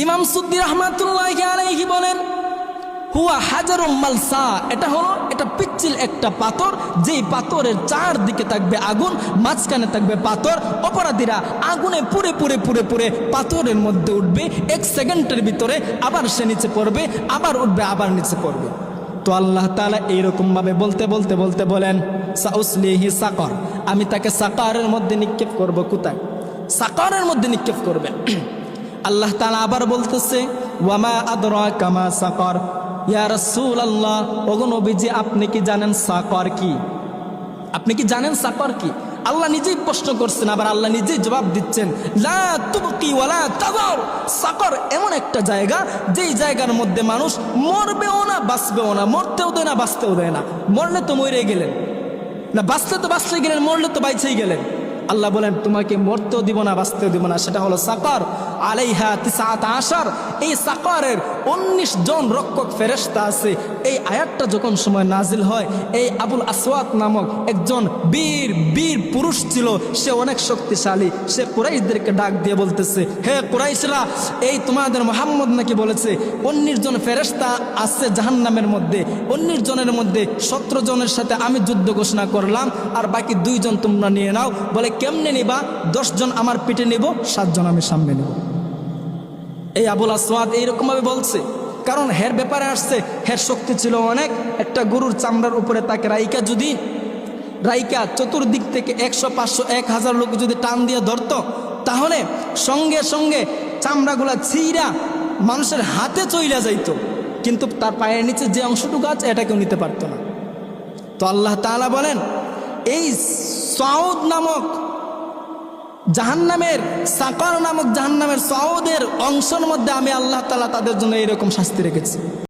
ইমাম সুদ্দি রহমাতুল্লাহি আলাইহি বলেন, হুয়া হাজারুম মালসা, এটা পিচ্ছিল একটা পাথর, যেই পাথরের চারদিকে থাকবে আগুন, মাঝখানে থাকবে পাথর। অপরাধীরা আগুনে পুড়ে পুড়ে পুড়ে পুড়ে পাথরের মধ্যে উঠবে, 1 সেকেন্ডের ভিতরে আবার সে নিচে পড়বে, আবার উঠবে, আবার নিচে পড়বে। তো আল্লাহ তাআলা এইরকম ভাবে বলতে বলতে বলতে বলেন, সাউসলিহি সাকর, আমি তাকে সাকারের মধ্যে নিক্ষেপ করব। কোথায়? সাকারের মধ্যে নিক্ষেপ করবেন। আল্লাহ তাআলা আবার বলতেছে, ওয়ামা আদরাকা মা সাকর, ইয়া রাসূলুল্লাহ, ওগো নবীজি আপনি কি জানেন সাকর কি? আপনি কি জানেন সাকর কি? আল্লাহ নিজেই প্রশ্ন করছেন, আবার আল্লাহ নিজেই জবাব দিচ্ছেন, লা তুবকি ওয়ালা তাযার। সাকর এমন একটা জায়গা, যেই জায়গার মধ্যে মানুষ মরবেও না বাঁচবেও না, মরতেও দেয় না বাঁচতেও দেয় না। মরলে তো মরে গেলেন, না বাঁচলে তো বাঁচতে গেলেন, মরলে তো বাইচেই গেলেন। আল্লাহ বলেন তোমাকে মরতেও দিব না বাঁচতেও দিব না, সেটা হলো সাকর। আলাইহা 19 এই সাকরের 19 জন রক্ষক ফেরেশতা আছে। এই আয়াতটা যখন সময় নাজিল হয়, এই আবুল আসওয়াদ নামক একজন বীর পুরুষ ছিল, সে অনেক শক্তিশালী। সে কুরাইশদেরকে ডাক দিয়ে বলতেছে, হে কুরাইশরা, এই তোমাদের মুহাম্মদ নাকি বলেছে 19 জন ফেরেশতা আছে জাহান্নামের মধ্যে, 19 জনের মধ্যে 17 জনের সাথে আমি যুদ্ধ ঘোষণা করলাম, আর বাকি 2 জন তোমরা নিয়ে নাও। বলে কেমনে নিবা? 10 জন আমার পিঠে নিব, 7 জন আমি সামনে নিব। এই আবুল আসওয়াদ এইরকম ভাবে বলছে, কারণ হের ব্যাপারে আসছে, হের শক্তি ছিল অনেক। একটা গরুর চামড়ার উপরে তাকে রাইকা চতুর্দিক থেকে 100, 500, 1000 লোক যদি টান দিয়ে ধরতো, তাহলে সঙ্গে সঙ্গে চামড়াগুলা ছিঁড়া মানুষের হাতে চইলা যাইতো, কিন্তু তার পায়ের নিচে যে অংশটুকু আছে এটা কেউ নিতে পারতো না। তো আল্লাহ তাআলা বলেন, এই সাউদ নামক জাহান্নামের, সাকর নামক জাহান্নামের সাউদের অংশের মধ্যে আমি আল্লাহ তাআলা তাদের জন্য এরকম শাস্তি রেখেছি।